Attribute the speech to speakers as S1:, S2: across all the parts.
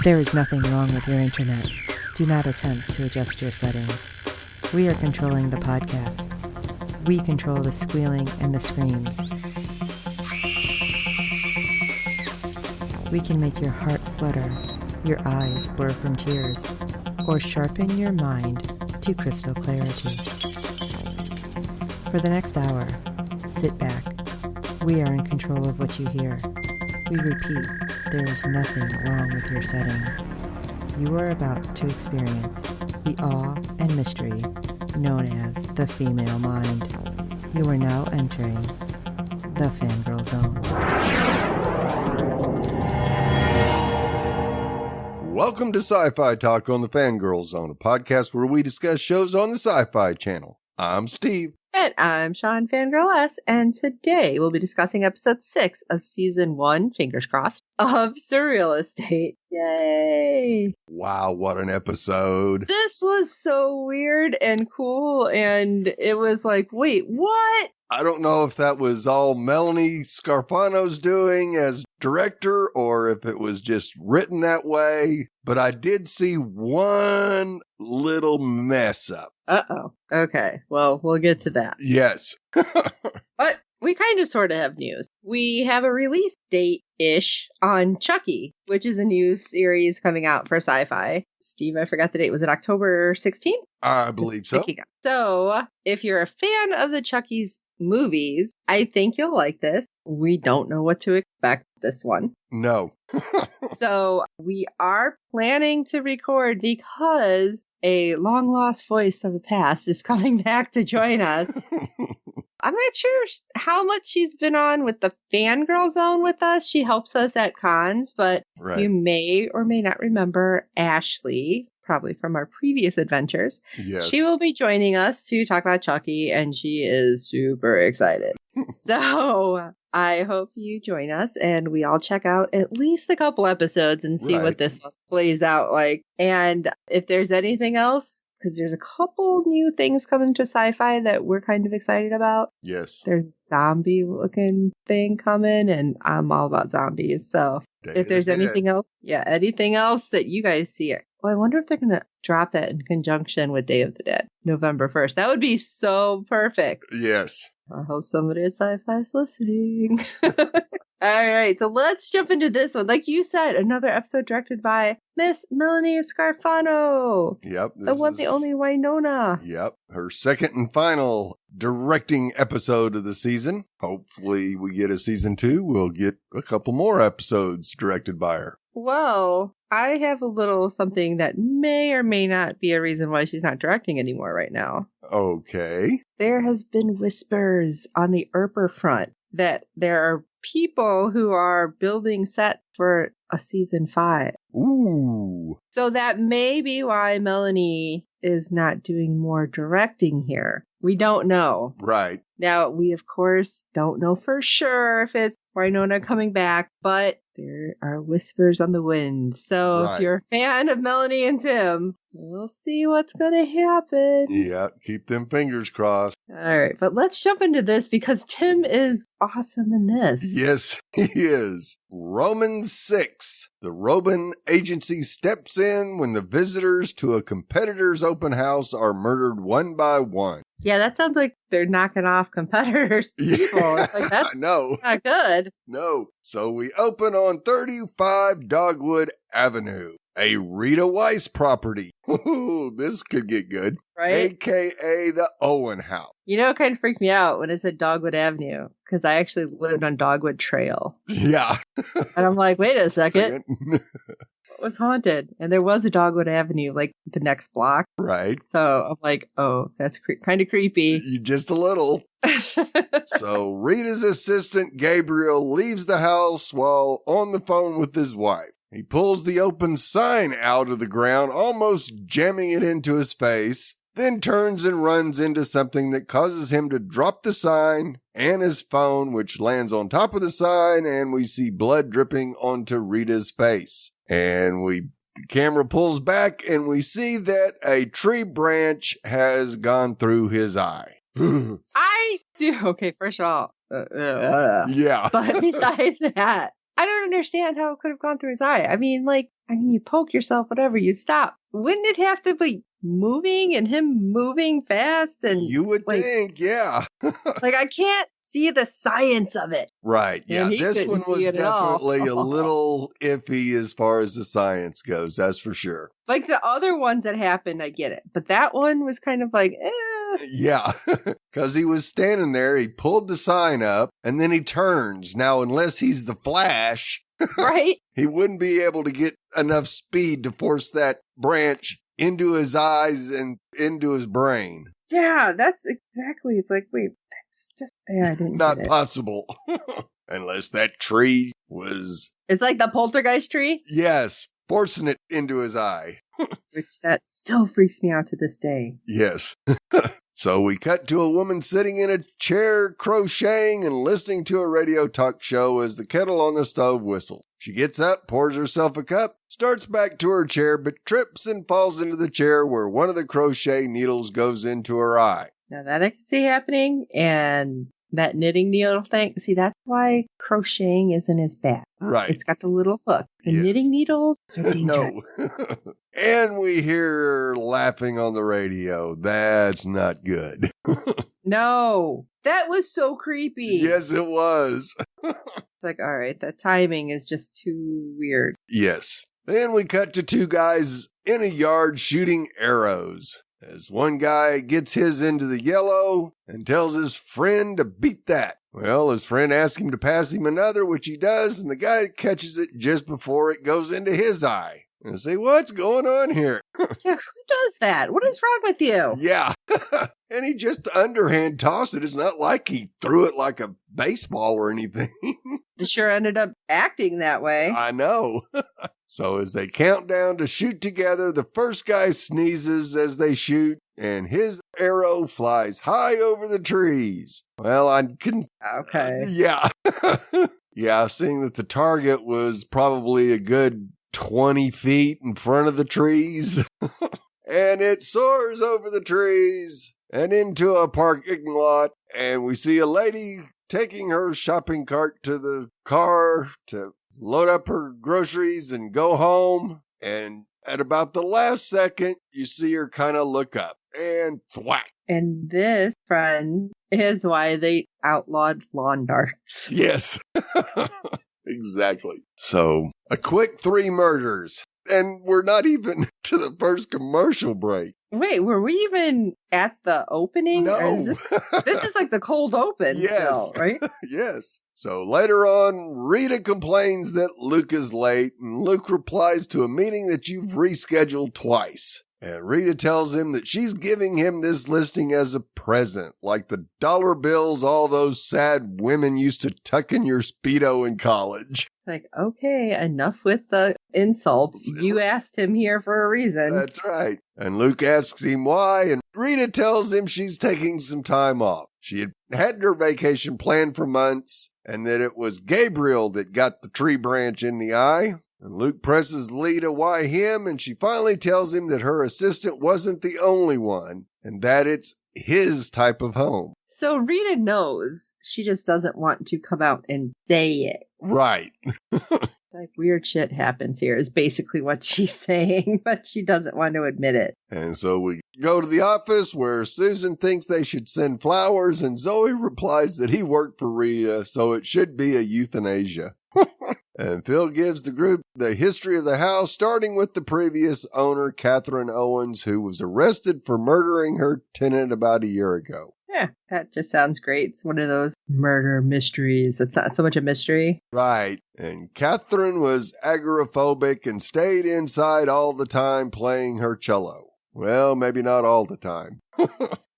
S1: There is nothing wrong with your internet. Do not attempt to adjust your settings. We are controlling the podcast. We control the squealing and the screams. We can make your heart flutter, your eyes blur from tears, or sharpen your mind to crystal clarity. For the next hour, sit back. We are in control of what you hear. We repeat, there is nothing wrong with your settings. You are about to experience the awe and mystery known as the female mind. You are now entering the Fangirl Zone.
S2: Welcome to Sci-Fi Talk on the Fangirl Zone, a podcast where we discuss shows on the Sci-Fi Channel. I'm Steve.
S3: And I'm Sean Fangirl S, and today we'll be discussing episode 6 of season 1, fingers crossed, of SurrealEstate. Yay!
S2: Wow, what an episode.
S3: This was so weird and cool, and it was like, wait, what?
S2: I don't know if that was all Melanie Scarfano's doing as director or if it was just written that way, but I did see one little mess up.
S3: Uh-oh. Okay, well, we'll get to that.
S2: Yes.
S3: But we kind of sort of have news. We have a release date-ish on Chucky, which is a new series coming out for Sci-Fi. Steve, I forgot the date. Was it October 16th?
S2: I believe so.
S3: So, if you're a fan of the Chucky's movies, I think you'll like this. We don't know what to expect this one.
S2: No.
S3: So, we are planning to record because a long-lost voice of the past is coming back to join us. I'm not sure how much she's been on with the Fangirl Zone with us. She helps us at cons, but You may or may not remember Ashley, probably from our previous adventures.
S2: Yes.
S3: She will be joining us to talk about Chucky, and she is super excited. So I hope you join us, and we all check out at least a couple episodes and see what this one plays out like. And if there's anything else, because there's a couple new things coming to Sci-Fi that we're kind of excited about.
S2: Yes.
S3: There's a zombie-looking thing coming, and I'm all about zombies. So if there's anything else, anything else that you guys see. Well, I wonder if they're going to drop that in conjunction with Day of the Dead, November 1st. That would be so perfect.
S2: Yes.
S3: I hope somebody at Sci-Fi is listening. All right, so let's jump into this one. Like you said, another episode directed by Miss Melanie Scarfano.
S2: Yep.
S3: The one, the only Winona.
S2: Yep. Her second and final directing episode of the season. Hopefully we get a season 2. We'll get a couple more episodes directed by her.
S3: Well, I have a little something that may or may not be a reason why she's not directing anymore right now.
S2: Okay.
S3: There has been whispers on the Erper front that there are people who are building sets for a season 5.
S2: Ooh.
S3: So that may be why Melanie is not doing more directing here. We don't know.
S2: Right.
S3: Now, we, of course, don't know for sure if it's Winona coming back, but there are whispers on the wind. So if you're a fan of Melanie and Tim, we'll see what's going to happen.
S2: Yeah, keep them fingers crossed.
S3: All right, but let's jump into this because Tim is awesome in this.
S2: Yes, he is. Roman 6. The Robin agency steps in when the visitors to a competitor's open house are murdered one by one.
S3: Yeah, that sounds like they're knocking off competitors' people.
S2: Yeah,
S3: Like, that's
S2: no.
S3: not good.
S2: No. So we open on 35 Dogwood Avenue, a Rita Weiss property. Ooh, this could get good.
S3: Right?
S2: AKA the Owen House.
S3: You know, it kind of freaked me out when it said Dogwood Avenue because I actually lived on Dogwood Trail.
S2: Yeah.
S3: And I'm like, wait a second. It was haunted. And there was a Dogwood Avenue, like the next block.
S2: Right.
S3: So I'm like, oh, that's kind of creepy.
S2: Just a little. So Rita's assistant, Gabriel, leaves the house while on the phone with his wife. He pulls the open sign out of the ground, almost jamming it into his face, then turns and runs into something that causes him to drop the sign and his phone, which lands on top of the sign, and we see blood dripping onto Rita's face. And the camera pulls back, and we see that a tree branch has gone through his eye.
S3: I do. Okay, first of all,
S2: Yeah.
S3: but besides that, I don't understand how it could have gone through his eye. I mean, you poke yourself, whatever, you stop. Wouldn't it have to be moving and him moving fast? And
S2: you would think, yeah.
S3: I can't see the science of it.
S2: Right, yeah.
S3: And he
S2: This
S3: couldn't
S2: one was
S3: see it at all.
S2: definitely a little iffy as far as the science goes, that's for sure.
S3: Like the other ones that happened, I get it. But that one was kind of like,
S2: Yeah, because he was standing there, he pulled the sign up, and then he turns. Now, unless he's the Flash,
S3: right?
S2: he wouldn't be able to get enough speed to force that branch into his eyes and into his brain.
S3: Yeah, that's exactly. It's like, wait, that's just, I didn't
S2: Not
S3: get it.
S2: possible. Unless that tree was...
S3: It's like the poltergeist tree?
S2: Yes, forcing it into his eye.
S3: Which that still freaks me out to this day.
S2: Yes. So we cut to a woman sitting in a chair, crocheting and listening to a radio talk show as the kettle on the stove whistles. She gets up, pours herself a cup, starts back to her chair, but trips and falls into the chair where one of the crochet needles goes into her eye.
S3: Now that I can see happening, and that knitting needle thing, see, that's why crocheting isn't as bad.
S2: Right.
S3: It's got the little hook. The
S2: Yes.
S3: knitting needles are dangerous.
S2: No. And we hear her laughing on the radio. That's not good.
S3: No, that was so creepy.
S2: Yes, it was.
S3: It's like, all right, the timing is just too weird.
S2: Yes. Then we cut to two guys in a yard shooting arrows. As one guy gets his into the yellow and tells his friend to beat that. Well, his friend asks him to pass him another, which he does, and the guy catches it just before it goes into his eye. And I say, what's going on here?
S3: Yeah, who does that? What is wrong with you?
S2: Yeah. And he just underhand tossed it. It's not like he threw it like a baseball or anything.
S3: It sure ended up acting that way.
S2: I know. So as they count down to shoot together, the first guy sneezes as they shoot, and his arrow flies high over the trees. Well, I couldn't...
S3: Okay.
S2: Yeah. Yeah, seeing that the target was probably a good 20 feet in front of the trees. And it soars over the trees and into a parking lot. And we see a lady taking her shopping cart to the car to load up her groceries and go home. And at about the last second, you see her kind of look up and thwack.
S3: And this, friends, is why they outlawed lawn darts.
S2: Yes. Exactly. So, a quick 3 murders. And we're not even to the first commercial break.
S3: Wait, were we even at the opening?
S2: No.
S3: Or is this is like the cold open
S2: Yes.
S3: still, right?
S2: Yes. So later on, Rita complains that Luke is late, and Luke replies to a meeting that you've rescheduled twice. And Rita tells him that she's giving him this listing as a present, like the dollar bills all those sad women used to tuck in your Speedo in college.
S3: It's like, okay, enough with the insults. You asked him here for a reason.
S2: That's right. And Luke asks him why, and Rita tells him she's taking some time off. She had her vacation planned for months, and that it was Gabriel that got the tree branch in the eye. And Luke presses Lita why him, and she finally tells him that her assistant wasn't the only one, and that it's his type of home.
S3: So Rita knows. She just doesn't want to come out and say it.
S2: Right.
S3: Like weird shit happens here is basically what she's saying, but she doesn't want to admit it.
S2: And so we go to the office where Susan thinks they should send flowers, and Zoe replies that he worked for Rita, so it should be a euthanasia. And Phil gives the group the history of the house, starting with the previous owner, Catherine Owens, who was arrested for murdering her tenant about a year ago.
S3: Yeah, that just sounds great. It's one of those murder mysteries. It's not so much a mystery.
S2: Right. And Catherine was agoraphobic and stayed inside all the time playing her cello. Well, maybe not all the time.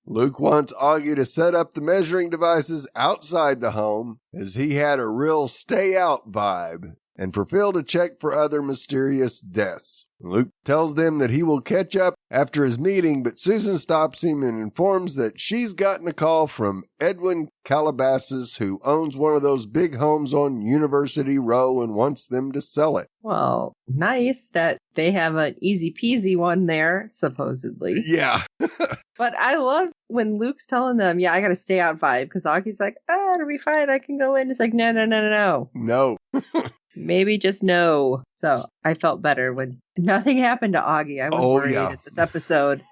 S2: Luke wants Augie to set up the measuring devices outside the home, as he had a real stay-out vibe, and for Phil to check for other mysterious deaths. Luke tells them that he will catch up after his meeting, but Susan stops him and informs that she's gotten a call from Edwin Calabasas, who owns one of those big homes on University Row and wants them to sell it.
S3: Well, nice that they have an easy peasy one there, supposedly.
S2: Yeah.
S3: But I love when Luke's telling them, yeah, I got to stay out vibe, because Augie's like, it'll be fine. I can go in. It's like, no.
S2: No.
S3: Maybe just no. So I felt better when nothing happened to Augie. I was worried at this episode.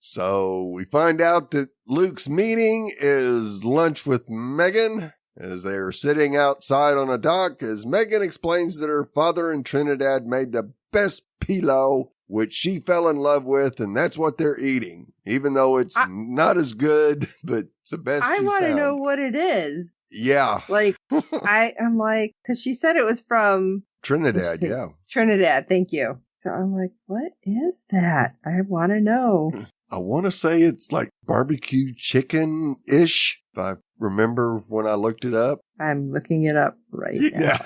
S2: So we find out that Luke's meeting is lunch with Megan as they are sitting outside on a dock as Megan explains that her father and Trinidad made the best pilau, which she fell in love with, and that's what they're eating, even though it's not as good, but it's the best
S3: I want to know what it is.
S2: Yeah.
S3: Like, I'm like, because she said it was from
S2: Trinidad, yeah.
S3: Trinidad, thank you. So I'm like, what is that? I want to know.
S2: I want to say it's like barbecue chicken-ish, if I remember when I looked it up.
S3: I'm looking it up right now.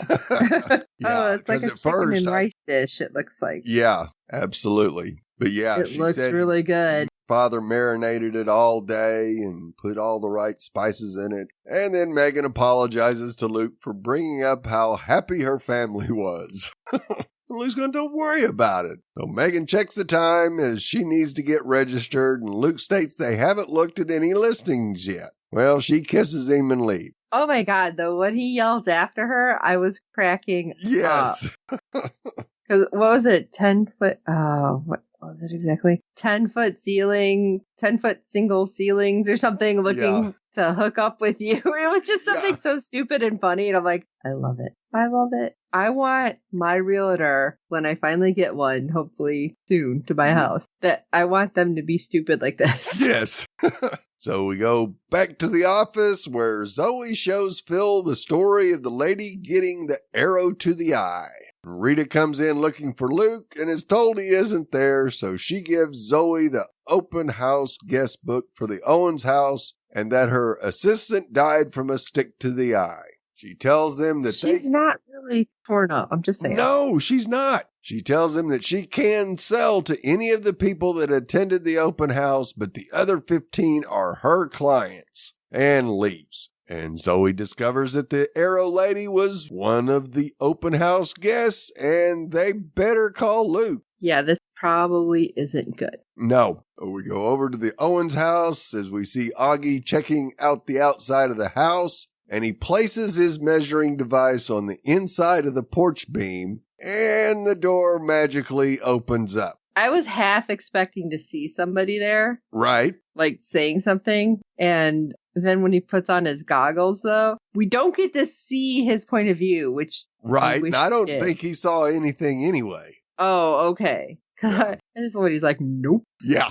S2: Yeah,
S3: it's like a chicken and rice dish, it looks like.
S2: Yeah, absolutely. But yeah,
S3: it looks really good.
S2: Father marinated it all day and put all the right spices in it. And then Megan apologizes to Luke for bringing up how happy her family was. Luke's going, don't worry about it. So Megan checks the time as she needs to get registered, and Luke states they haven't looked at any listings yet. Well, she kisses him and leaves.
S3: Oh my God, though, when he yells after her, I was cracking
S2: Yes.
S3: up. Because what was it? 10 foot, what was it exactly? 10-foot ceiling, 10-foot single ceilings or something looking to hook up with you. It was just something so stupid and funny. And I'm like, I love it. I love it. I want my realtor, when I finally get one, hopefully soon to my house, that I want them to be stupid like this.
S2: Yes. So we go back to the office where Zoe shows Phil the story of the lady getting the arrow to the eye. Rita comes in looking for Luke and is told he isn't there, so she gives Zoe the open house guest book for the Owens house and that her assistant died from a stick to the eye. She tells them that
S3: she's not really torn up. I'm just saying.
S2: No, she's not. She tells them that she can sell to any of the people that attended the open house, but the other 15 are her clients, and leaves. And Zoe discovers that the arrow lady was one of the open house guests, and they better call Luke.
S3: Yeah, this probably isn't good.
S2: No. We go over to the Owens house as we see Augie checking out the outside of the house, and he places his measuring device on the inside of the porch beam, and the door magically opens up.
S3: I was half expecting to see somebody there.
S2: Right.
S3: Like saying something, and then when he puts on his goggles, though, we don't get to see his point of view, which...
S2: Right, and I don't think he saw anything anyway.
S3: Oh, okay. Yeah. And this one, he's like, nope.
S2: Yeah.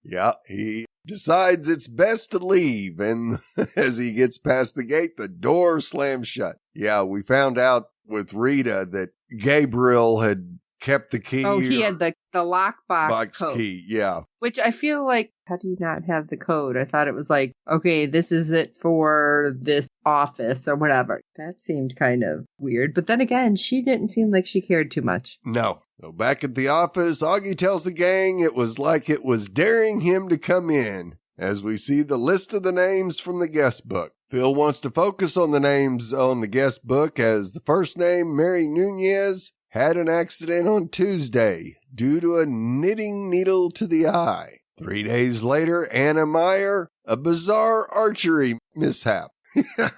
S2: Yeah, he decides it's best to leave, and as he gets past the gate, the door slams shut. Yeah, we found out with Rita that Gabriel had kept the key.
S3: Oh, he had the lockbox code.
S2: Key, yeah.
S3: Which I feel like, how do you not have the code? I thought it was like, okay, this is it for this office or whatever. That seemed kind of weird. But then again, she didn't seem like she cared too much.
S2: No. So back at the office, Augie tells the gang it was like it was daring him to come in, as we see the list of the names from the guest book. Phil wants to focus on the names on the guest book, as the first name, Mary Nunez, had an accident on Tuesday due to a knitting needle to the eye. 3 days later, Anna Meyer, a bizarre archery mishap.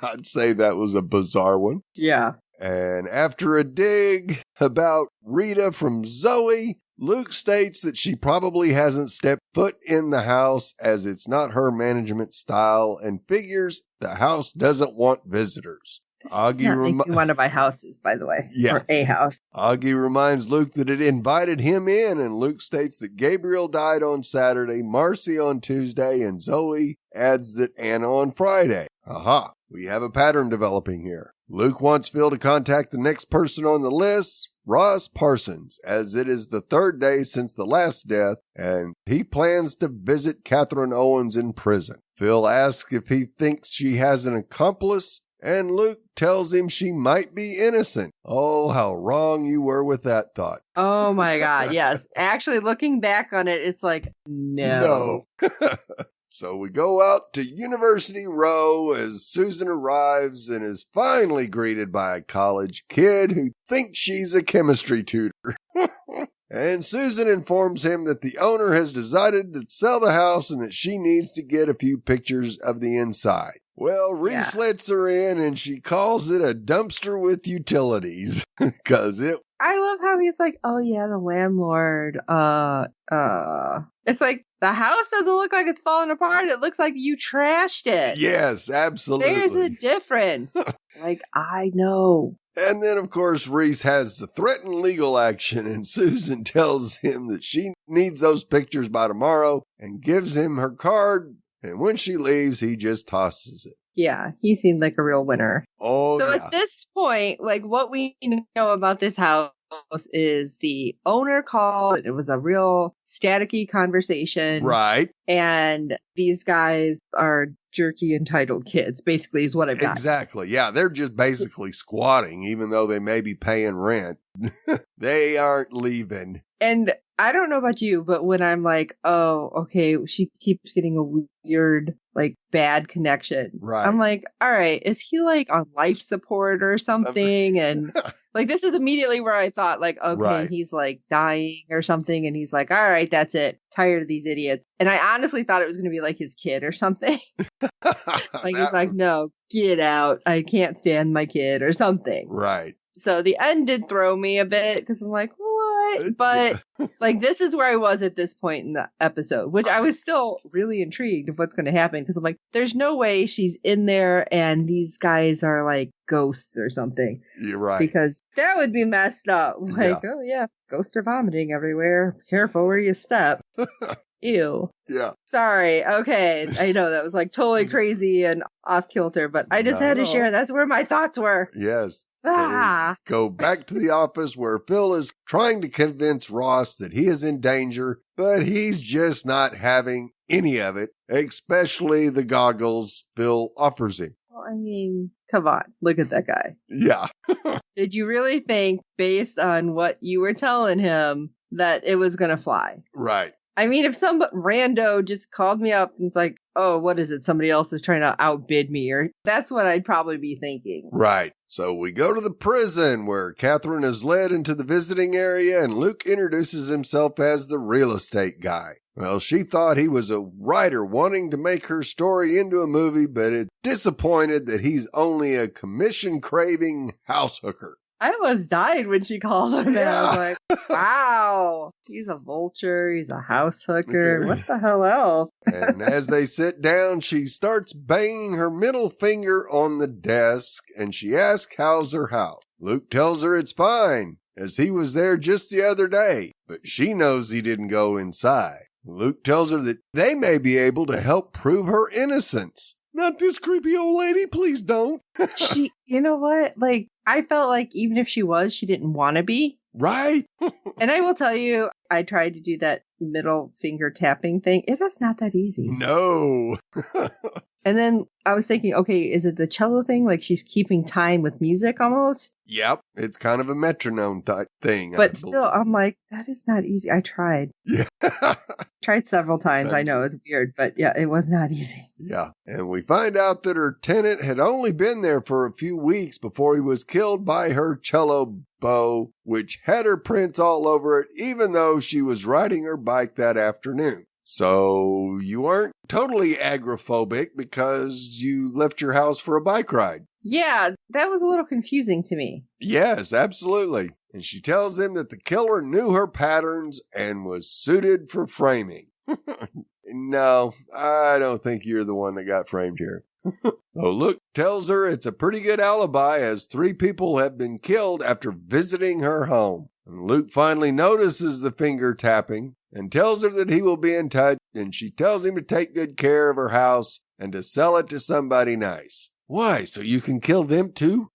S2: I'd say that was a bizarre one.
S3: Yeah.
S2: And after a dig about Rita from Zoe, Luke states that she probably hasn't stepped foot in the house as it's not her management style and figures the house doesn't want visitors.
S3: Augie one of my houses, by the way.
S2: Yeah.
S3: Or a house.
S2: Augie reminds Luke that it invited him in, and Luke states that Gabriel died on Saturday, Marcy on Tuesday, and Zoe adds that Anna on Friday. Aha, we have a pattern developing here. Luke wants Phil to contact the next person on the list, Ross Parsons, as it is the third day since the last death, and he plans to visit Catherine Owens in prison. Phil asks if he thinks she has an accomplice, and Luke tells him she might be innocent. Oh, how wrong you were with that thought.
S3: Oh my God, yes. Actually, looking back on it, it's like, no.
S2: So we go out to University Row as Susan arrives and is finally greeted by a college kid who thinks she's a chemistry tutor. And Susan informs him that the owner has decided to sell the house and that she needs to get a few pictures of the inside. Well, Reese lets her in and she calls it a dumpster with utilities. Because
S3: I love how he's like, oh yeah, the landlord. It's like the house doesn't look like it's falling apart. It looks like you trashed it.
S2: Yes, absolutely.
S3: There's a difference. Like, I know.
S2: And then, of course, Reese has to threaten legal action, and Susan tells him that she needs those pictures by tomorrow and gives him her card. And when she leaves, he just tosses it.
S3: Yeah, he seemed like a real winner.
S2: Oh,
S3: so at this point, like what we know about this house is the owner called. It was a real staticky conversation.
S2: Right.
S3: And these guys are jerky entitled kids, basically, is what I've got.
S2: Exactly. Yeah, they're just basically squatting, even though they may be paying rent. They aren't leaving.
S3: And I don't know about you, but when I'm like, oh, okay, she keeps getting a weird, like, bad connection.
S2: Right.
S3: I'm like, all right, is he like on life support or something? And like, this is immediately where I thought, like, okay, he's like dying or something. And he's like, all right, that's it. Tired of these idiots. And I honestly thought it was going to be like his kid or something. Like, he's like, no, get out. I can't stand my kid or something.
S2: Right.
S3: So the end did throw me a bit because I'm like, what? But like, this is where I was at this point in the episode, which I was still really intrigued of what's going to happen. Because I'm like, there's no way she's in there and these guys are like ghosts or something.
S2: You're right.
S3: Because that would be messed up. Like, oh yeah, ghosts are vomiting everywhere. Careful where you step. Ew.
S2: Yeah.
S3: Sorry. Okay. I know that was like totally crazy and off kilter, but I just had to share. That's where my thoughts were.
S2: Yes. So go back to the office where Phil is trying to convince Ross that he is in danger, but he's just not having any of it, especially the goggles Phil offers him.
S3: Well, I mean, come on. Look at that guy.
S2: Yeah.
S3: Did you really think, based on what you were telling him, that it was going to fly?
S2: Right.
S3: I mean, if some rando just called me up and it's like, oh, what is it? Somebody else is trying to outbid me, or that's what I'd probably be thinking.
S2: Right. So we go to the prison where Catherine is led into the visiting area and Luke introduces himself as the real estate guy. Well, she thought he was a writer wanting to make her story into a movie, but is disappointed that he's only a commission-craving house hooker.
S3: I almost died when she called him that. I was like, wow, he's a vulture, he's a house hooker. What the hell else?
S2: And as they sit down, she starts banging her middle finger on the desk, and she asks, how's her house? Luke tells her it's fine, as he was there just the other day, but she knows he didn't go inside. Luke tells her that they may be able to help prove her innocence. Not this creepy old lady, please don't.
S3: You know what? Like, I felt like even if she was, she didn't want to be.
S2: Right.
S3: And I will tell you, I tried to do that middle finger tapping thing. It is not that easy.
S2: No.
S3: And then I was thinking, okay, is it the cello thing? Like she's keeping time with music almost?
S2: Yep. It's kind of a metronome type thing.
S3: But still, I'm like, that is not easy. I tried.
S2: Yeah.
S3: Tried several times. I know it's weird, but yeah, it was not easy.
S2: Yeah. And we find out that her tenant had only been there for a few weeks before he was killed by her cello bow, which had her prints all over it, even though she was riding her bike that afternoon. So you aren't totally agoraphobic because you left your house for a bike ride.
S3: Yeah, that was a little confusing to me.
S2: Yes, absolutely. And she tells him that the killer knew her patterns and was suited for framing. No, I don't think you're the one that got framed here. So Luke tells her it's a pretty good alibi as 3 people have been killed after visiting her home. And Luke finally notices the finger tapping and tells her that he will be in touch, and she tells him to take good care of her house and to sell it to somebody nice. Why? So you can kill them too?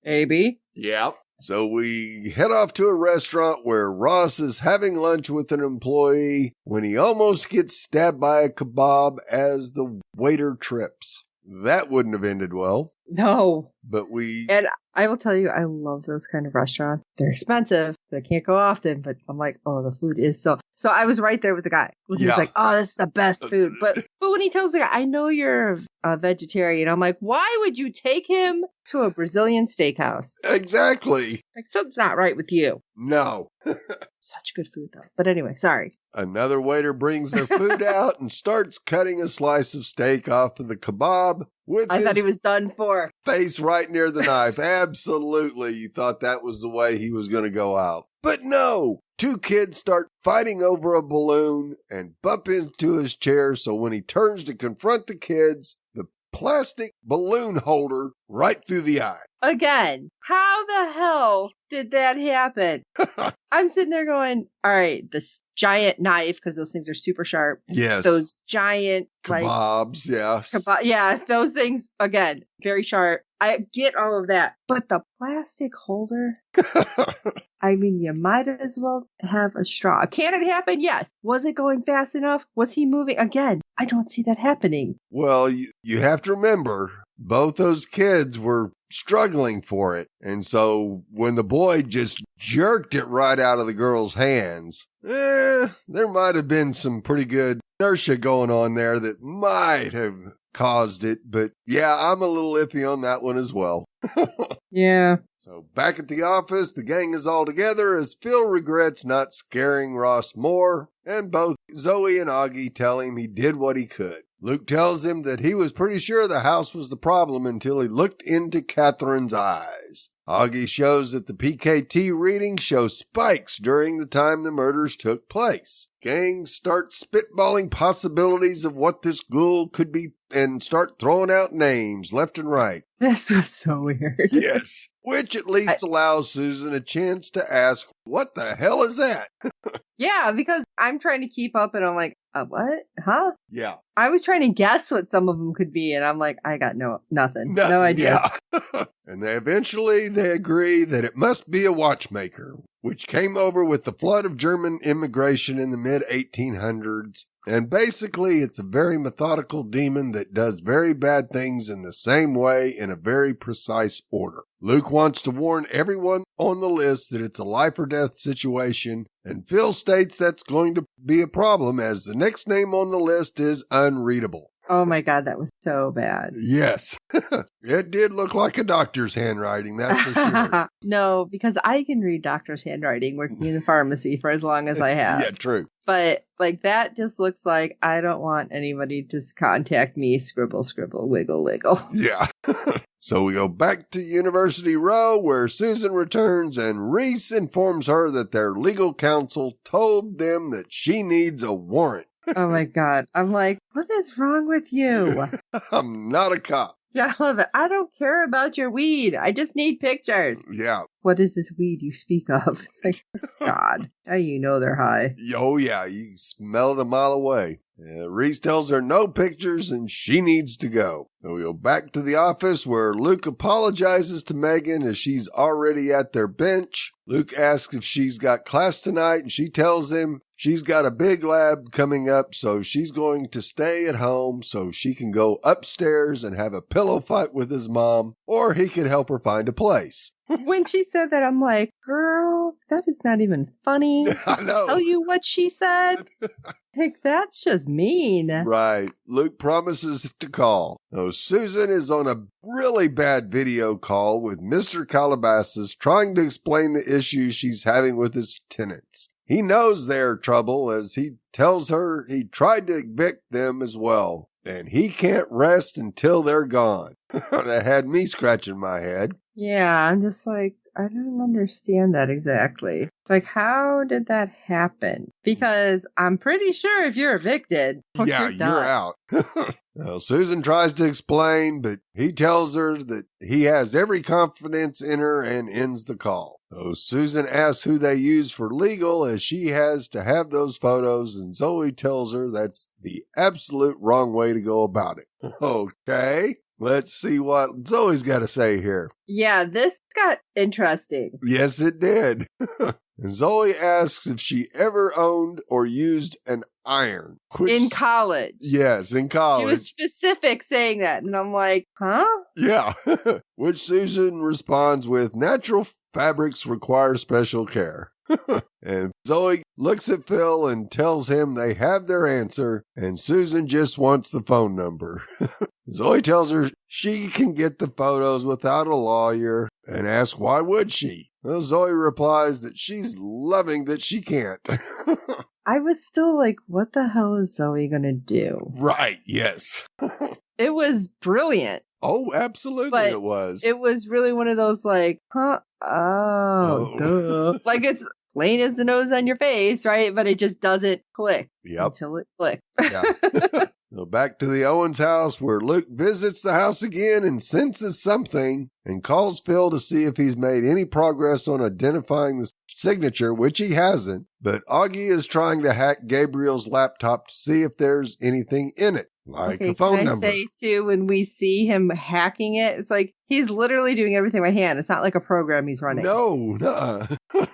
S3: Maybe.
S2: Yep. So we head off to a restaurant where Ross is having lunch with an employee when he almost gets stabbed by a kebab as the waiter trips. That wouldn't have ended well.
S3: No.
S2: But
S3: And I will tell you, I love those kind of restaurants. They're expensive, so I can't go often, but I'm like, oh, the food is so I was right there with the guy. He was like, oh, this is the best food. But when he tells the guy, I know you're a vegetarian, I'm like, why would you take him to a Brazilian steakhouse?
S2: Exactly.
S3: Like, something's not right with you.
S2: No.
S3: Such good food, though. But anyway, sorry.
S2: Another waiter brings their food out and starts cutting a slice of steak off of the kebab with
S3: I thought he was done for.
S2: Face right near the knife. Absolutely. You thought that was the way he was going to go out. But no. Two kids start fighting over a balloon and bump into his chair. So when he turns to confront the kids, the plastic balloon holder right through the eye.
S3: Again, how the hell did that happen? I'm sitting there going, all right, this giant knife, because those things are super sharp.
S2: Yes.
S3: Those giant
S2: kebabs,
S3: yeah, those things, again, very sharp. I get all of that. But the plastic holder, I mean, you might as well have a straw. Can it happen? Yes. Was it going fast enough? Was he moving? Again, I don't see that happening.
S2: Well, you have to remember, both those kids were struggling for it. And so when the boy just jerked it right out of the girl's hands, there might have been some pretty good inertia going on there that might have caused it. But yeah, I'm a little iffy on that one as well.
S3: Yeah.
S2: So back at the office, the gang is all together as Phil regrets not scaring Ross more, and both Zoe and Augie tell him he did what he could. Luke tells him that he was pretty sure the house was the problem until he looked into Catherine's eyes. Augie shows that the PKT readings show spikes during the time the murders took place. Gang start spitballing possibilities of what this ghoul could be and start throwing out names left and right.
S3: This was so weird.
S2: Yes, which at least allows Susan a chance to ask, what the hell is that?
S3: Yeah, because I'm trying to keep up and I'm like, what? Huh?
S2: Yeah.
S3: I was trying to guess what some of them could be and I'm like, I got nothing. No idea.
S2: Yeah. And they agree that it must be a watchmaker, which came over with the flood of German immigration in the mid-1800s. And basically, it's a very methodical demon that does very bad things in the same way in a very precise order. Luke wants to warn everyone on the list that it's a life or death situation, and Phil states that's going to be a problem as the next name on the list is unreadable.
S3: Oh my God, that was so bad.
S2: Yes. It did look like a doctor's handwriting, that's for sure.
S3: No, because I can read doctor's handwriting working in the pharmacy for as long as I have.
S2: Yeah, true.
S3: But like that just looks like I don't want anybody to contact me. Scribble, scribble, wiggle, wiggle.
S2: Yeah. So we go back to University Row where Susan returns and Reese informs her that their legal counsel told them that she needs a warrant.
S3: Oh my God. I'm like, what is wrong with you?
S2: I'm not a cop.
S3: Yeah, I love it. I don't care about your weed. I just need pictures.
S2: Yeah.
S3: What is this weed you speak of? It's like, God, how you know they're high?
S2: Oh, yeah. You smell it a mile away. Reese tells her no pictures and she needs to go. So we go back to the office where Luke apologizes to Megan as she's already at their bench. Luke asks if she's got class tonight and she tells him she's got a big lab coming up, so she's going to stay at home so she can go upstairs and have a pillow fight with his mom, or he could help her find a place.
S3: When she said that, I'm like, girl, that is not even funny.
S2: I know.
S3: Tell you what she said? Like, that's just mean.
S2: Right. Luke promises to call. So Susan is on a really bad video call with Mr. Calabasas trying to explain the issues she's having with his tenants. He knows they're trouble as he tells her he tried to evict them as well, and he can't rest until they're gone. That had me scratching my head.
S3: Yeah, I'm just like, I don't understand that exactly. Like, how did that happen? Because I'm pretty sure if you're evicted,
S2: yeah, you're out. Well, Susan tries to explain, but he tells her that he has every confidence in her and ends the call. So Susan asks who they use for legal as she has to have those photos, and Zoe tells her that's the absolute wrong way to go about it. Okay. Let's see what Zoe's got to say here.
S3: Yeah, this got interesting.
S2: Yes, it did. And Zoe asks if she ever owned or used an iron.
S3: In college.
S2: Yes, in college.
S3: She was specific saying that. And I'm like, huh?
S2: Yeah. Which Susan responds with, natural fabrics require special care. And Zoe looks at Phil and tells him they have their answer, and Susan just wants the phone number. Zoe tells her she can get the photos without a lawyer and asks why would she? Well, Zoe replies that she's loving that she can't.
S3: I was still like, what the hell is Zoe going to do?
S2: Right, yes.
S3: It was brilliant.
S2: Oh, absolutely
S3: But
S2: it was.
S3: It was really one of those like, huh? Oh, duh. Like it's plain as the nose on your face, right? But it just doesn't click until it clicks.
S2: Yeah. So back to the Owens house where Luke visits the house again and senses something and calls Phil to see if he's made any progress on identifying the signature, which he hasn't. But Augie is trying to hack Gabriel's laptop to see if there's anything in it, like a phone number.
S3: Can I say, too, when we see him hacking it, it's like he's literally doing everything by hand. It's not like a program he's running.
S2: No, nuh-uh.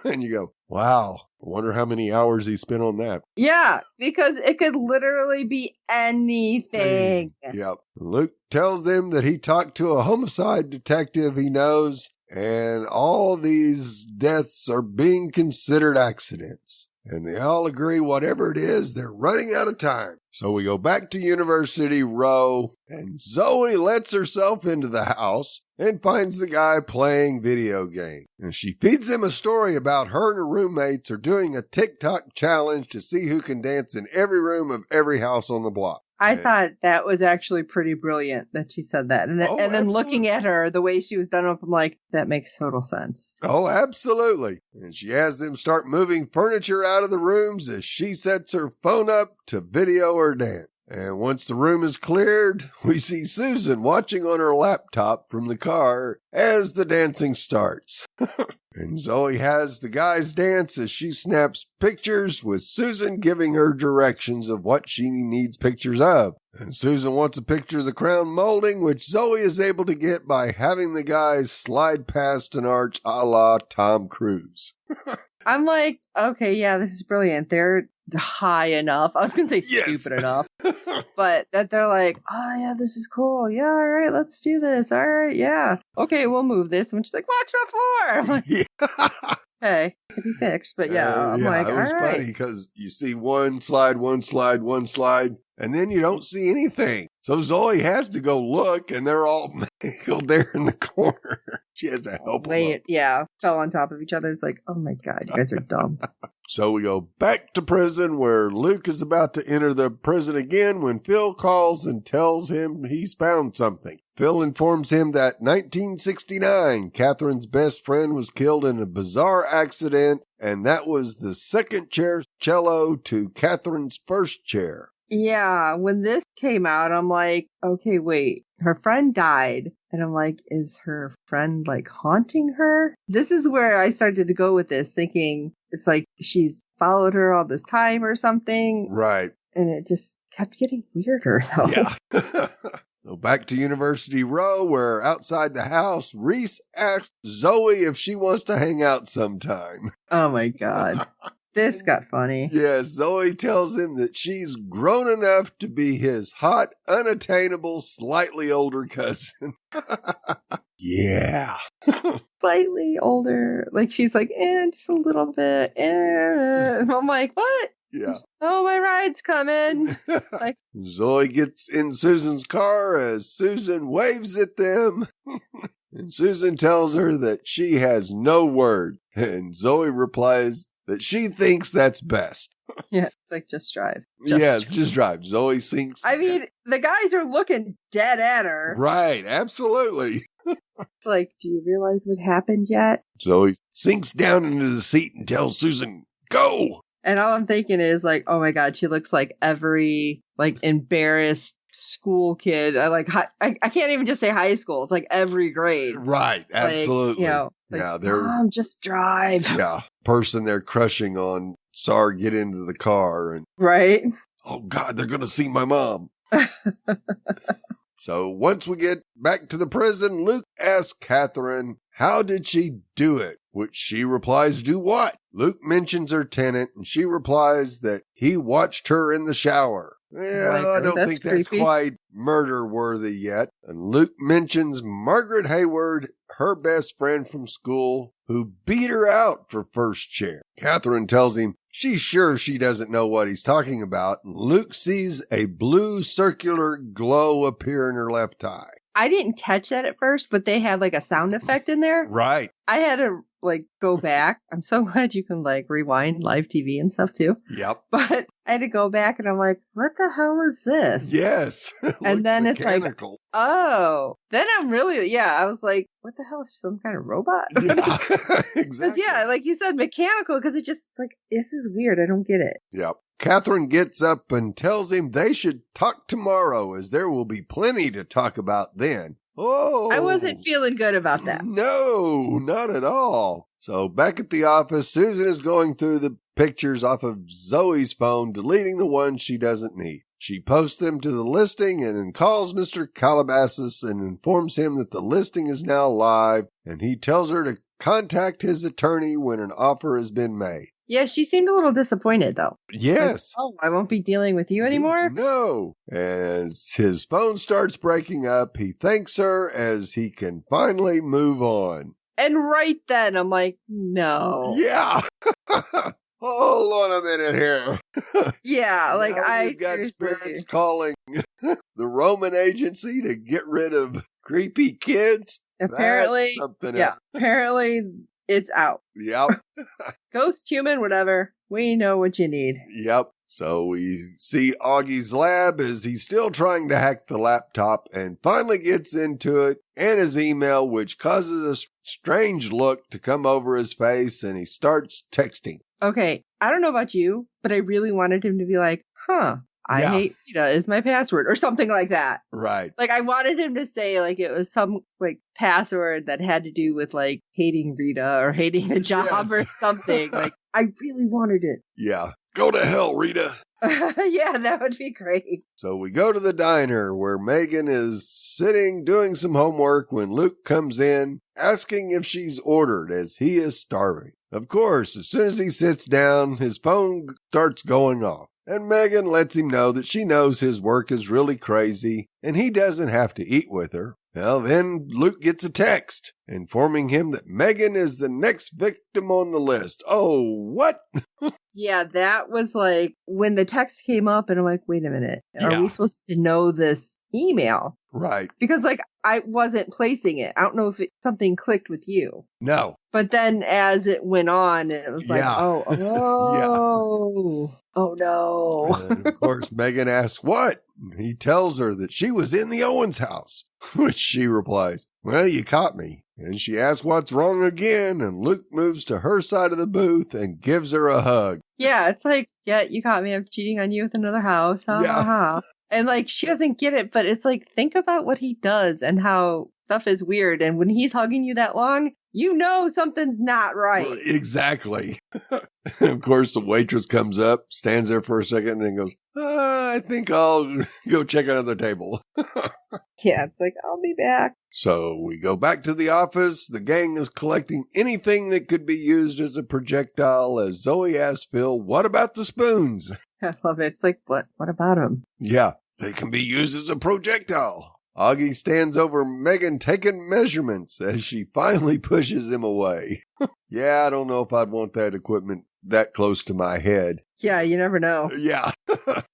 S2: And you go, wow. I wonder how many hours he spent on that.
S3: Yeah, because it could literally be anything.
S2: Yep. Luke tells them that he talked to a homicide detective he knows, and all these deaths are being considered accidents. And they all agree whatever it is, they're running out of time. So we go back to University Row, and Zoe lets herself into the house and finds the guy playing video games. And she feeds him a story about her and her roommates are doing a TikTok challenge to see who can dance in every room of every house on the block.
S3: I thought that was actually pretty brilliant that she said that. And then looking at her, the way she was done up, I'm like, that makes total sense.
S2: Oh, absolutely. And she has them start moving furniture out of the rooms as she sets her phone up to video or dance. And once the room is cleared, we see Susan watching on her laptop from the car as the dancing starts. And Zoe has the guys dance as she snaps pictures with Susan giving her directions of what she needs pictures of. And Susan wants a picture of the crown molding, which Zoe is able to get by having the guys slide past an arch a la Tom Cruise.
S3: I'm like, okay, yeah, this is brilliant. They're high enough. I was going to say stupid enough. But that they're like, oh, yeah, this is cool. Yeah, all right, let's do this. All right, yeah. Okay, we'll move this. And she's like, watch the floor. I'm like, hey, it can be fixed. But yeah, I'm like,
S2: it was
S3: all right.
S2: funny because you see one slide, and then you don't see anything. So Zoe has to go look, and they're all mangled there in the corner. She has to help them up.
S3: Yeah, fell on top of each other. It's like, oh my God, you guys are dumb.
S2: So we go back to prison where Luke is about to enter the prison again when Phil calls and tells him he's found something. Phil informs him that 1969, Catherine's best friend was killed in a bizarre accident, and that was the second chair cello to Catherine's first chair.
S3: Yeah, when this came out, I'm like, okay, wait, her friend died. And I'm like, is her friend like haunting her? This is where I started to go with this, thinking it's like she's followed her all this time or something.
S2: Right.
S3: And it just kept getting weirder, though.
S2: Yeah. So back to University Row, where outside the house, Reese asks Zoe if she wants to hang out sometime.
S3: Oh my God. This got funny.
S2: Yes, Zoe tells him that she's grown enough to be his hot, unattainable, slightly older cousin. Yeah.
S3: Slightly older. Like she's like, just a little bit. I'm like, what?
S2: Yeah.
S3: Oh, my ride's coming. Like,
S2: Zoe gets in Susan's car as Susan waves at them. And Susan tells her that she has no word. And Zoe replies that she thinks that's best.
S3: Yeah, it's like, just drive.
S2: Just drive. Zoe thinks.
S3: I mean, the guys are looking dead at her.
S2: Right, absolutely.
S3: It's like, do you realize what happened yet?
S2: Zoe sinks down into the seat and tells Susan, go!
S3: And all I'm thinking is like, oh my God, she looks like every like embarrassed school kid. I can't even just say high school. It's like every grade.
S2: Right, absolutely.
S3: Like, they're Mom, just drive.
S2: Yeah, person they're crushing on. Sorry, get into the car and
S3: right.
S2: Oh God, they're gonna see my mom. So once we get back to the prison, Luke asks Catherine, how did she do it? Which she replies, do what? Luke mentions her tenant, and she replies that he watched her in the shower. Well, I don't think that's quite murder-worthy yet. And Luke mentions Margaret Hayward, her best friend from school, who beat her out for first chair. Catherine tells him she's sure she doesn't know what he's talking about. And Luke sees a blue circular glow appear in her left eye.
S3: I didn't catch that at first, but they had like a sound effect in there.
S2: Right.
S3: I had to like go back. I'm so glad you can like rewind live TV and stuff too.
S2: Yep.
S3: But I had to go back and I'm like, what the hell is this?
S2: Yes.
S3: And then
S2: mechanical.
S3: it's like, oh, then I'm really, I was like, what the hell? Is some kind of robot?
S2: Yeah, exactly.
S3: Because like you said, mechanical, because it just like, this is weird. I don't get it.
S2: Yep. Catherine gets up and tells him they should talk tomorrow, as there will be plenty to talk about then. Oh,
S3: I wasn't feeling good about that.
S2: No, not at all. So back at the office, Susan is going through the pictures off of Zoe's phone, deleting the ones she doesn't need. She posts them to the listing and then calls Mr. Calabasas and informs him that the listing is now live, and he tells her to contact his attorney when an offer has been made.
S3: Yeah, she seemed a little disappointed, though.
S2: Yes.
S3: Like, I won't be dealing with you anymore?
S2: No. As his phone starts breaking up, he thanks her as he can finally move on.
S3: And right then, I'm like, no.
S2: Yeah. Hold on a minute here.
S3: Yeah, like
S2: You've got spirits calling the Roman agency to get rid of creepy kids.
S3: Apparently, apparently it's out.
S2: Yep.
S3: Ghost, human, whatever. We know what you need.
S2: Yep. So we see Augie's lab as he's still trying to hack the laptop and finally gets into it and his email, which causes a strange look to come over his face, and he starts texting.
S3: Okay, I don't know about you, but I really wanted him to be like, I hate Rita is my password or something like that.
S2: Right.
S3: Like I wanted him to say like it was some like password that had to do with like hating Rita or hating a job or something. Like I really wanted it.
S2: Yeah. Go to hell, Rita.
S3: Yeah, that would be great.
S2: So we go to the diner where Megan is sitting doing some homework when Luke comes in asking if she's ordered, as he is starving. Of course, as soon as he sits down, his phone starts going off. And Megan lets him know that she knows his work is really crazy and he doesn't have to eat with her. Well, then Luke gets a text informing him that Megan is the next victim on the list. Oh, what?
S3: Yeah, that was like when the text came up and I'm like, wait a minute. Are we supposed to know this email?
S2: Right.
S3: Because like I wasn't placing it. I don't know if something clicked with you.
S2: No.
S3: But then as it went on, it was like, oh no.
S2: And of course, Megan asks what? He tells her that she was in the Owens house, which she replies, well, you caught me. And she asks what's wrong again, and Luke moves to her side of the booth and gives her a hug.
S3: Yeah, it's like, yeah, you caught me. I'm cheating on you with another house. And like, she doesn't get it, but it's like, think about what he does and how stuff is weird. And when he's hugging you that long, you know something's not right.
S2: Exactly. Of course, the waitress comes up, stands there for a second, and then goes, I think I'll go check another table.
S3: Yeah, it's like, I'll be back.
S2: So we go back to the office. The gang is collecting anything that could be used as a projectile as Zoe asks Phil, what about the spoons?
S3: I love it. It's like, what about them?
S2: Yeah, they can be used as a projectile. Augie stands over Megan taking measurements as she finally pushes him away. Yeah, I don't know if I'd want that equipment that close to my head.
S3: Yeah, you never know.
S2: Yeah.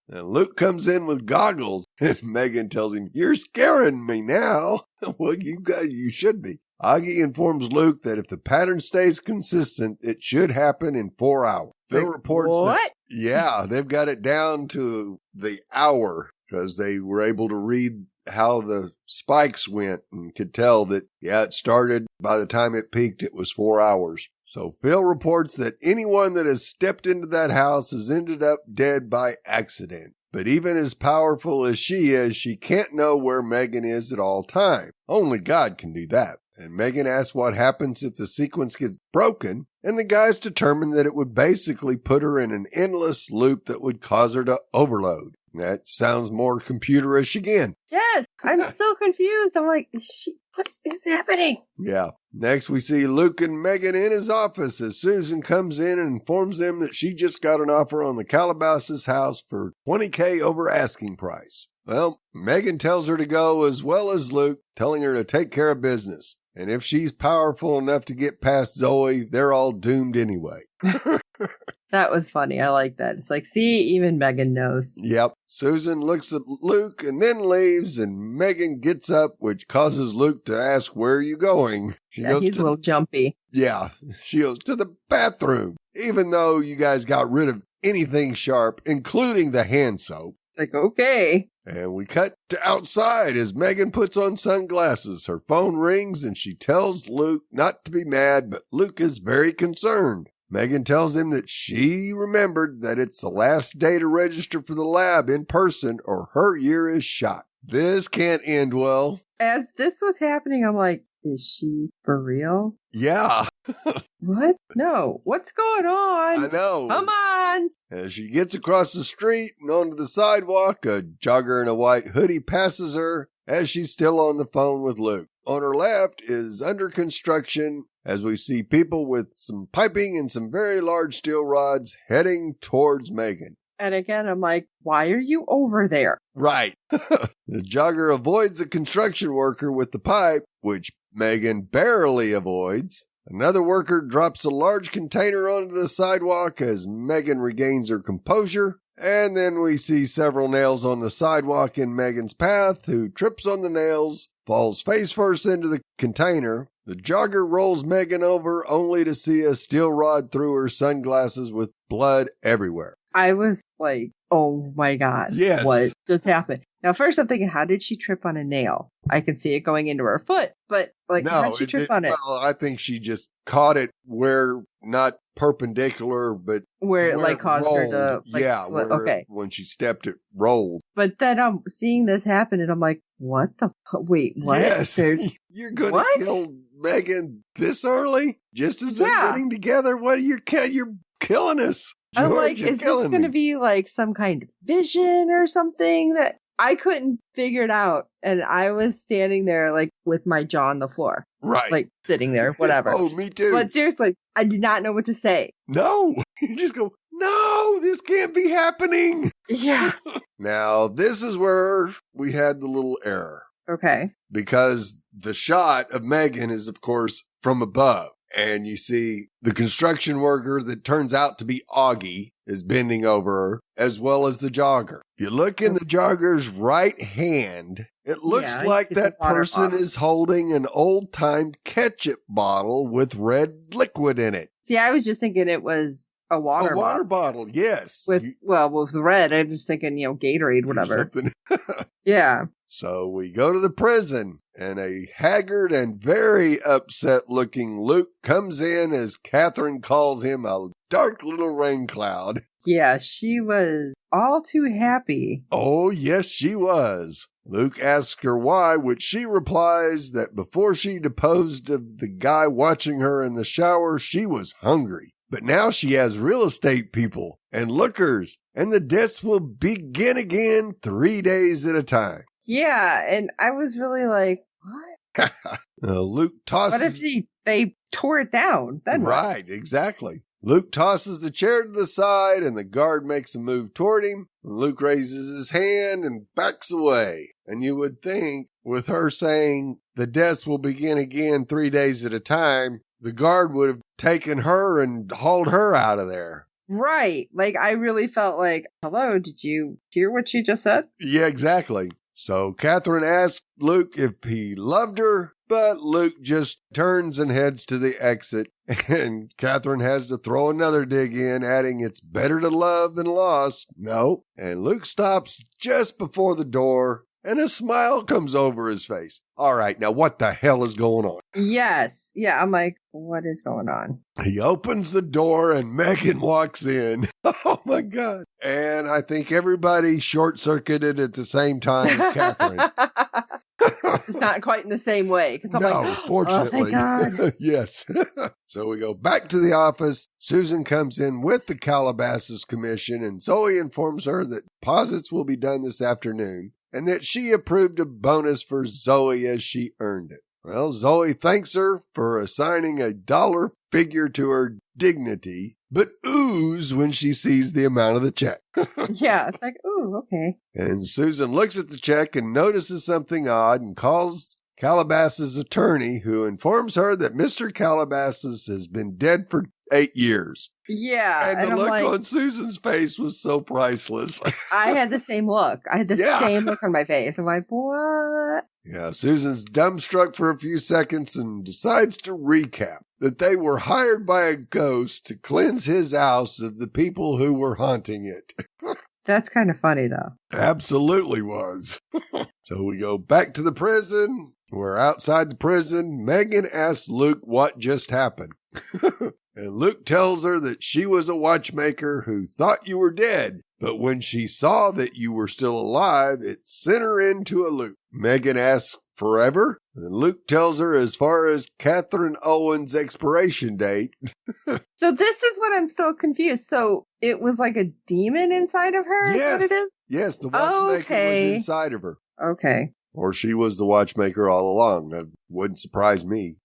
S2: And Luke comes in with goggles and Megan tells him, you're scaring me now. Well, you should be. Augie informs Luke that if the pattern stays consistent, it should happen in 4 hours. Phil reports
S3: what?
S2: They've got it down to the hour because they were able to read how the spikes went and could tell that, it started. By the time it peaked, it was 4 hours. So Phil reports that anyone that has stepped into that house has ended up dead by accident. But even as powerful as she is, she can't know where Megan is at all times. Only God can do that. And Megan asks what happens if the sequence gets broken, and the guys determine that it would basically put her in an endless loop that would cause her to overload. That sounds more computerish again.
S3: Yes, I'm still confused. I'm like, what is happening?
S2: Yeah. Next, we see Luke and Megan in his office as Susan comes in and informs them that she just got an offer on the Calabasas house for $20,000 over asking price. Well, Megan tells her to go as well as Luke, telling her to take care of business. And if she's powerful enough to get past Zoe, they're all doomed anyway.
S3: That was funny. I like that. It's like, see, even Megan knows.
S2: Yep. Susan looks at Luke and then leaves, and Megan gets up, which causes Luke to ask, where are you going?
S3: He's a little jumpy.
S2: Yeah. She goes to the bathroom, even though you guys got rid of anything sharp, including the hand soap.
S3: Like, okay.
S2: And we cut to outside as Megan puts on sunglasses. Her phone rings and she tells Luke not to be mad, but Luke is very concerned. Megan tells him that she remembered that it's the last day to register for the lab in person or her year is shot. This can't end well.
S3: As this was happening, I'm like, is she for real?
S2: Yeah.
S3: What? No. What's going on?
S2: I know.
S3: Come on.
S2: As she gets across the street and onto the sidewalk, a jogger in a white hoodie passes her as she's still on the phone with Luke. On her left is under construction as we see people with some piping and some very large steel rods heading towards Megan.
S3: And again, I'm like, why are you over there?
S2: Right. The jogger avoids the construction worker with the pipe, which Megan barely avoids. Another worker drops a large container onto the sidewalk as Megan regains her composure. And then we see several nails on the sidewalk in Megan's path, who trips on the nails, falls face first into the container. The jogger rolls Megan over only to see a steel rod through her sunglasses with blood everywhere.
S3: I was like, oh my God.
S2: Yes.
S3: What just happened? Now, first I'm thinking, how did she trip on a nail? I can see it going into her foot, but like, how did she trip on it?
S2: Well, I think she just caught it where not perpendicular, but
S3: where it like caused her to, like,
S2: yeah,
S3: okay.
S2: When she stepped, it rolled.
S3: But then I'm seeing this happen, and I'm like, what the? Wait, what?
S2: Yes, you're going to kill Megan this early, just as they're getting together. What you're killing us. George,
S3: I'm like, is this going to be like some kind of vision or something that I couldn't figure it out? And I was standing there like with my jaw on the floor.
S2: Right.
S3: Like sitting there, whatever.
S2: Oh, me too.
S3: But seriously, I did not know what to say.
S2: No. You just go, no, this can't be happening.
S3: Yeah.
S2: Now, this is where we had the little error.
S3: Okay.
S2: Because the shot of Megan is, of course, from above. And you see the construction worker that turns out to be Augie is bending over her, as well as the jogger. If you look in the jogger's right hand, it looks like that person is holding an old-time ketchup bottle with red liquid in it.
S3: See, I was just thinking it was a water
S2: bottle, yes.
S3: With red, I'm just thinking, Gatorade, whatever. Yeah.
S2: So we go to the prison, and a haggard and very upset-looking Luke comes in as Catherine calls him a dark little rain cloud.
S3: Yeah, she was all too happy.
S2: Oh, yes, she was. Luke asks her why, which she replies that before she deposed of the guy watching her in the shower, she was hungry. But now she has real estate people and lookers, and the deaths will begin again 3 days at a time.
S3: Yeah, and I was really like, what?
S2: Luke tosses...
S3: What if they tore it down? Then
S2: right, exactly. Luke tosses the chair to the side, and the guard makes a move toward him. Luke raises his hand and backs away. And you would think, with her saying, the deaths will begin again 3 days at a time, the guard would have taken her and hauled her out of there.
S3: Right. Like, I really felt like, hello, did you hear what she just said?
S2: Yeah, exactly. So Catherine asked Luke if he loved her, but Luke just turns and heads to the exit, and Catherine has to throw another dig in, adding it's better to love than lost. No. And Luke stops just before the door, and a smile comes over his face. All right, now what the hell is going on?
S3: Yes. Yeah, I'm like, what is going on?
S2: He opens the door and Megan walks in. Oh my God. And I think everybody short-circuited at the same time as Catherine.
S3: It's not quite in the same way.
S2: No, fortunately.
S3: Oh, thank God.
S2: Yes. So we go back to the office. Susan comes in with the Calabasas Commission, and Zoe informs her that deposits will be done this afternoon, and that she approved a bonus for Zoe as she earned it. Well, Zoe thanks her for assigning a dollar figure to her dignity, but oohs when she sees the amount of the check.
S3: Yeah, it's like, ooh, okay.
S2: And Susan looks at the check and notices something odd and calls Calabasas' attorney, who informs her that Mr. Calabasas has been dead for 8 years.
S3: Yeah.
S2: And the
S3: I'm
S2: look
S3: like,
S2: on Susan's face was so priceless.
S3: I had the same look. I had the same look on my face. I'm like, what?
S2: Yeah, Susan's dumbstruck for a few seconds and decides to recap that they were hired by a ghost to cleanse his house of the people who were haunting it.
S3: That's kind of funny, though.
S2: Absolutely was. So we go back to the prison. We're outside the prison. Megan asks Luke what just happened. And Luke tells her that she was a watchmaker who thought you were dead. But when she saw that you were still alive, it sent her into a loop. Megan asks, forever? And Luke tells her as far as Catherine Owen's expiration date.
S3: So this is what I'm still confused. So it was like a demon inside of her?
S2: Yes.
S3: Is what it is?
S2: Yes, the watchmaker was inside of her.
S3: Okay.
S2: Or she was the watchmaker all along. That wouldn't surprise me.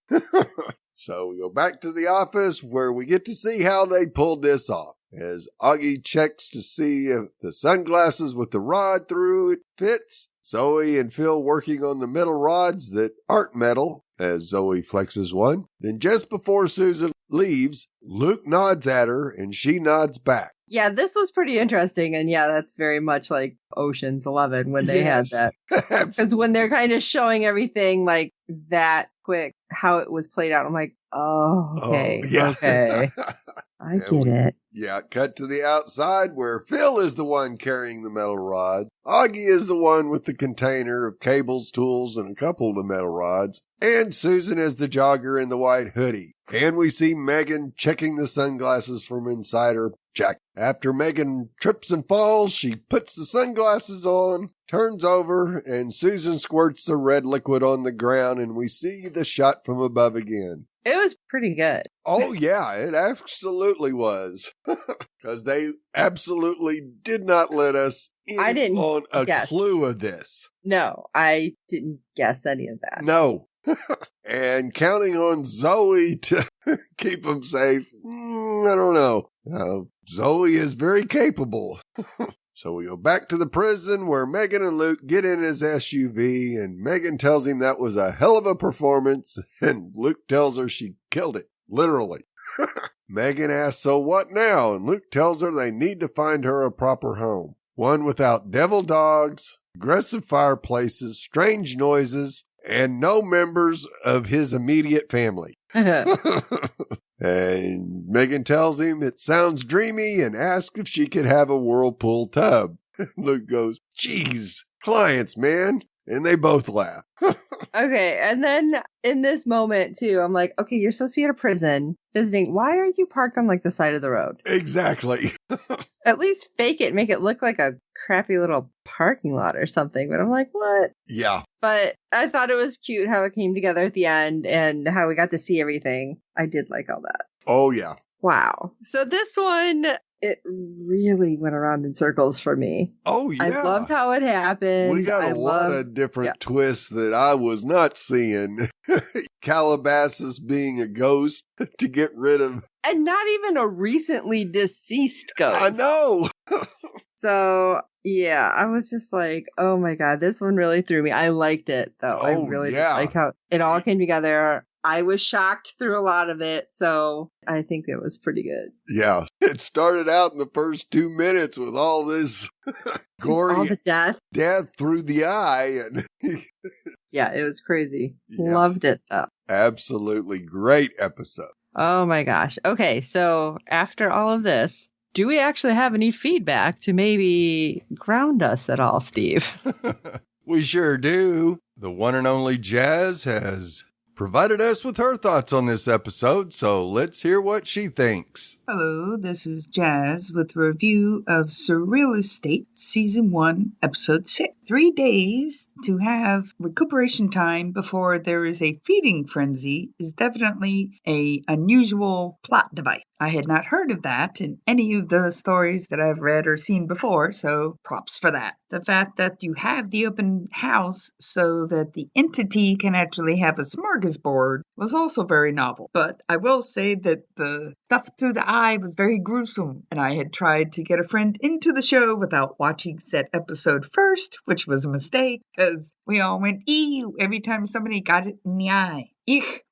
S2: So we go back to the office where we get to see how they pulled this off. As Augie checks to see if the sunglasses with the rod through it fits, Zoe and Phil working on the metal rods that aren't metal, as Zoe flexes one. Then just before Susan leaves, Luke nods at her and she nods back.
S3: Yeah, this was pretty interesting. And yeah, that's very much like Ocean's 11 when they had that. Because when they're kind of showing everything like that quick, how it was played out, I'm like, oh, okay.
S2: Oh, yeah.
S3: Okay. I get it.
S2: Yeah, cut to the outside where Phil is the one carrying the metal rod. Augie is the one with the container of cables, tools, and a couple of the metal rods. And Susan is the jogger in the white hoodie. And we see Megan checking the sunglasses from inside her jacket. After Megan trips and falls, she puts the sunglasses on, turns over, and Susan squirts the red liquid on the ground, and we see the shot from above again.
S3: It was pretty good.
S2: Oh, yeah, it absolutely was. Because they absolutely did not let us in on a clue of this.
S3: No, I didn't guess any of that.
S2: No. And counting on Zoe to keep them safe, I don't know. Zoe is very capable. So we go back to the prison where Megan and Luke get in his SUV, and Megan tells him that was a hell of a performance, and Luke tells her she killed it, literally. Megan asks, so what now? And Luke tells her they need to find her a proper home. One without devil dogs, aggressive fireplaces, strange noises, and no members of his immediate family. And Megan tells him it sounds dreamy and asks if she could have a whirlpool tub. Luke goes, geez, clients, man. And they both laugh.
S3: Okay, and then in this moment, too, I'm like, okay, you're supposed to be at a prison visiting. Why are you parked on, like, the side of the road?
S2: Exactly.
S3: At least fake it, make it look like a crappy little parking lot or something. But I'm like, what?
S2: Yeah.
S3: But I thought it was cute how it came together at the end and how we got to see everything. I did like all that.
S2: Oh, yeah.
S3: Wow. So this one, it really went around in circles for me.
S2: Oh, yeah.
S3: I loved how it happened.
S2: We got a lot of different twists that I was not seeing. Calabasas being a ghost to get rid of.
S3: And not even a recently deceased ghost.
S2: I know.
S3: So, yeah, I was just like, oh my God, this one really threw me. I liked it, though. I really did like how it all came together. I was shocked through a lot of it, so I think it was pretty good.
S2: Yeah, it started out in the first 2 minutes with all this gory
S3: all the
S2: death through the eye. And
S3: yeah, it was crazy. Yeah. Loved it, though.
S2: Absolutely great episode.
S3: Oh my gosh. Okay, so after all of this, do we actually have any feedback to maybe ground us at all, Steve?
S2: We sure do. The one and only Jazz has provided us with her thoughts on this episode, so let's hear what she thinks.
S4: Hello, this is Jazz with a review of SurrealEstate Season 1, Episode 6. 3 days to have recuperation time before there is a feeding frenzy is definitely an unusual plot device. I had not heard of that in any of the stories that I've read or seen before, so props for that. The fact that you have the open house so that the entity can actually have a smorgasbord was also very novel. But I will say that the stuff through the eye was very gruesome, and I had tried to get a friend into the show without watching said episode first, which was a mistake, because we all went, ew, every time somebody got it in the eye.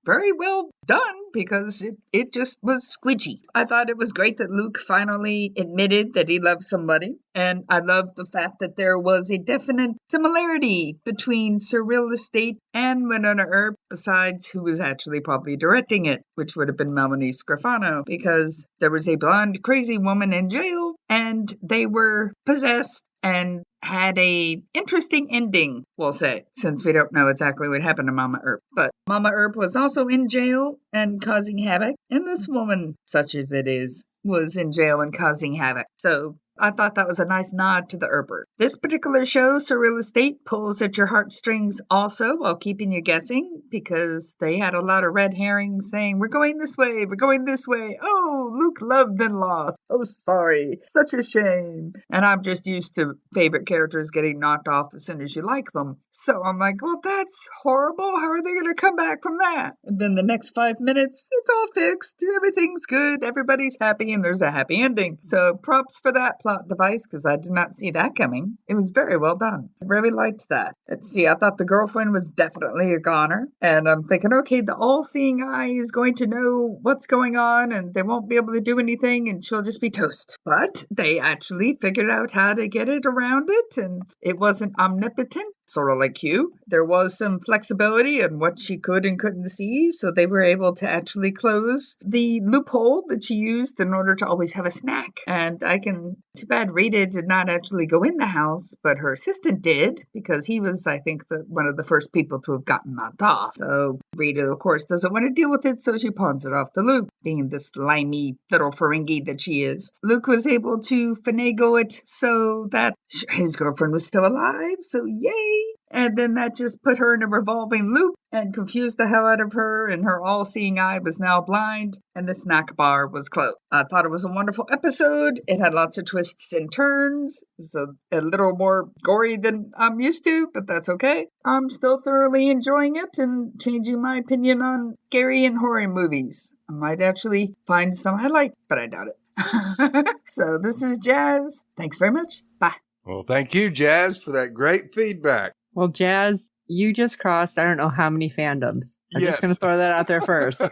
S4: very well done because it just was squidgy. I thought it was great that Luke finally admitted that he loved somebody. And I loved the fact that there was a definite similarity between SurrealEstate and Winona Earp, besides who was actually probably directing it, which would have been Melanie Scrofano, because there was a blonde, crazy woman in jail, and they were possessed and had a interesting ending, we'll say, since we don't know exactly what happened to Mama Earp. But Mama Earp was also in jail and causing havoc, and this woman, such as it is, was in jail and causing havoc. So I thought that was a nice nod to the Earper. This particular show, SurrealEstate, pulls at your heartstrings also while keeping you guessing, because they had a lot of red herrings saying, we're going this way, we're going this way. Oh, Luke loved and lost. Oh, sorry. Such a shame. And I'm just used to favorite characters getting knocked off as soon as you like them. So I'm like, well, that's horrible. How are they going to come back from that? And then the next 5 minutes, it's all fixed. Everything's good. Everybody's happy, and there's a happy ending. So props for that plot device, because I did not see that coming. It was very well done. I really liked that. Let's see, I thought the girlfriend was definitely a goner. And I'm thinking, okay, the all-seeing eye is going to know what's going on, and they won't be able to do anything, and she'll just be toast. But they actually figured out how to get it around it, and it wasn't omnipotent. Sort of like you. There was some flexibility in what she could and couldn't see, so they were able to actually close the loophole that she used in order to always have a snack. And too bad Rita did not actually go in the house, but her assistant did, because he was, I think, one of the first people to have gotten knocked off. So Rita, of course, doesn't want to deal with it, so she pawns it off to Luke, being the slimy little Ferengi that she is. Luke was able to finagle it so that his girlfriend was still alive, so yay! And then that just put her in a revolving loop and confused the hell out of her, and her all-seeing eye was now blind, and the snack bar was closed. I thought it was a wonderful episode. It had lots of twists and turns. It was a little more gory than I'm used to, but that's okay. I'm still thoroughly enjoying it and changing my opinion on scary and horror movies. I might actually find some I like, but I doubt it. So this is Jazz. Thanks very much. Bye.
S2: Well, thank you, Jazz, for that great feedback.
S3: Well, Jazz, you just crossed I don't know how many fandoms. I'm just going to throw that out there first.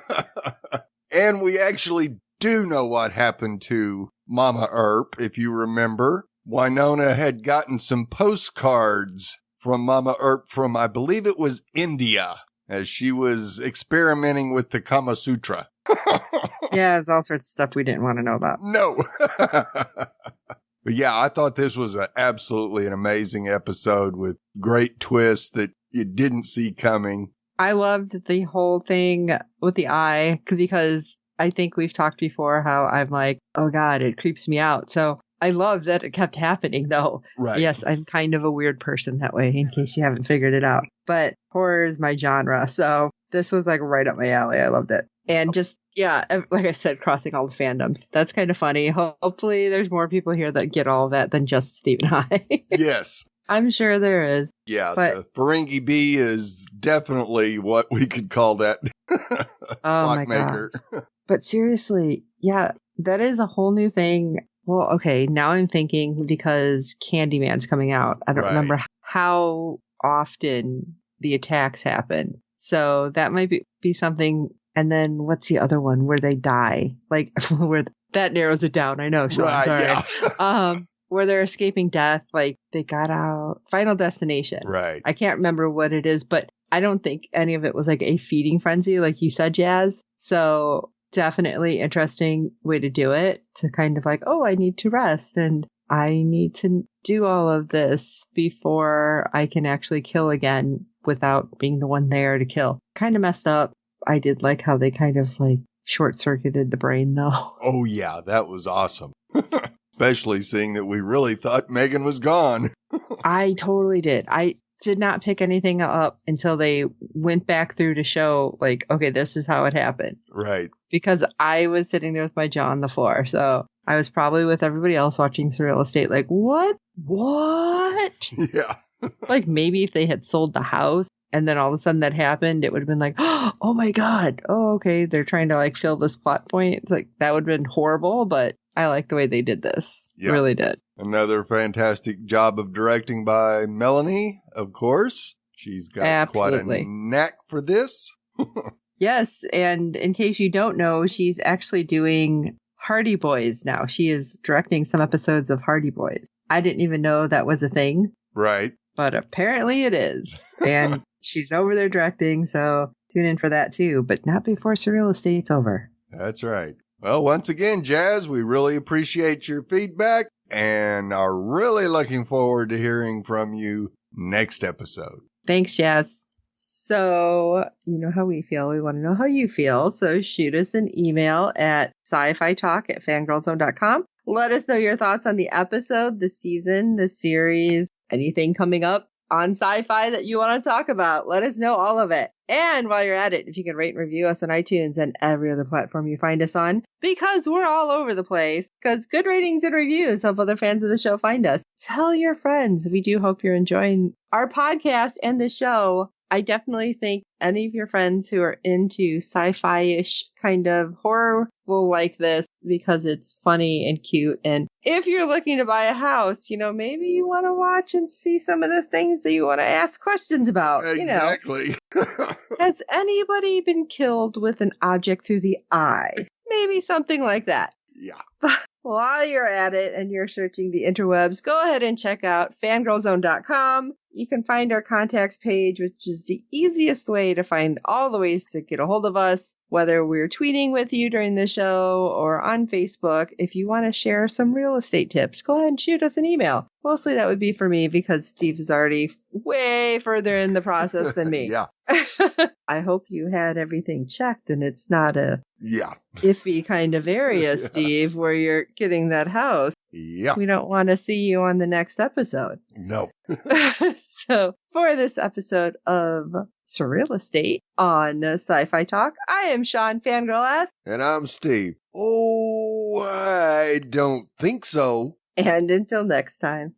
S2: And we actually do know what happened to Mama Earp, if you remember. Winona had gotten some postcards from Mama Earp from, I believe it was India, as she was experimenting with the Kama Sutra.
S3: Yeah, there's all sorts of stuff we didn't want to know about.
S2: No. But yeah, I thought this was absolutely an amazing episode with great twists that you didn't see coming.
S3: I loved the whole thing with the eye, because I think we've talked before how I'm like, oh God, it creeps me out. So I love that it kept happening, though.
S2: Right.
S3: Yes, I'm kind of a weird person that way, in case you haven't figured it out. But horror is my genre, so this was like right up my alley. I loved it. And just, yeah, like I said, crossing all the fandoms. That's kind of funny. Hopefully there's more people here that get all of that than just Steve and I.
S2: Yes.
S3: I'm sure there is.
S2: Yeah,
S3: but
S2: the Ferengi Bee is definitely what we could call that clockmaker.
S3: But seriously, yeah, that is a whole new thing. Well, okay, now I'm thinking, because Candyman's coming out. I don't remember how often the attacks happen. So that might be something. And then what's the other one where they die? Like, where that narrows it down. I know, Sean.
S2: Right,
S3: sorry.
S2: yeah.
S3: Where they're escaping death, like they got out. Final Destination.
S2: Right.
S3: I can't remember what it is, but I don't think any of it was like a feeding frenzy, like you said, Jazz. So definitely interesting way to do it, to kind of like, oh, I need to rest and I need to do all of this before I can actually kill again without being the one there to kill. Kind of messed up. I did like how they kind of like short-circuited the brain, though.
S2: Oh, yeah, that was awesome. Especially seeing that we really thought Megan was gone.
S3: I totally did. I did not pick anything up until they went back through to show, like, okay, this is how it happened.
S2: Right.
S3: Because I was sitting there with my jaw on the floor. So I was probably with everybody else watching SurrealEstate, like, what?
S2: Yeah.
S3: Like, maybe if they had sold the house and then all of a sudden that happened, it would have been like, oh my God. Oh, okay. They're trying to like fill this plot point. It's like, that would have been horrible, but I like the way they did this.
S2: Yeah.
S3: Really did.
S2: Another fantastic job of directing by Melanie, of course. She's got quite a knack for this.
S3: Yes, and in case you don't know, she's actually doing Hardy Boys now. She is directing some episodes of Hardy Boys. I didn't even know that was a thing.
S2: Right.
S3: But apparently it is. And she's over there directing, so tune in for that too. But not before Surreal Estate's over.
S2: That's right. Well, once again, Jazz, we really appreciate your feedback and are really looking forward to hearing from you next episode.
S3: Thanks, Jazz. So, you know how we feel. We want to know how you feel. So shoot us an email at sci-fi-talk@fangirlzone.com. Let us know your thoughts on the episode, the season, the series, anything coming up on sci-fi that you want to talk about. Let us know all of it. And while you're at it, if you can rate and review us on iTunes and every other platform you find us on, because we're all over the place, because good ratings and reviews help other fans of the show find us. Tell your friends. We do hope you're enjoying our podcast and the show. I definitely think any of your friends who are into sci-fi-ish kind of horror will like this because it's funny and cute. And if you're looking to buy a house, maybe you want to watch and see some of the things that you want to ask questions about.
S2: Exactly.
S3: Has anybody been killed with an object through the eye? Maybe something like that.
S2: Yeah.
S3: But while you're at it and you're searching the interwebs, go ahead and check out fangirlzone.com. You can find our contacts page, which is the easiest way to find all the ways to get a hold of us, whether we're tweeting with you during the show or on Facebook. If you want to share some real estate tips, go ahead and shoot us an email. Mostly that would be for me because Steve is already way further in the process than me.
S2: Yeah.
S3: I hope you had everything checked and it's not a iffy kind of area, Steve, where you're getting that house.
S2: Yeah.
S3: We don't want to see you on the next episode.
S2: No.
S3: So for this episode of Surreal Estate on Sci-Fi Talk, I am Sean Fangirl.
S2: And I'm Steve. Oh, I don't think so.
S3: And until next time.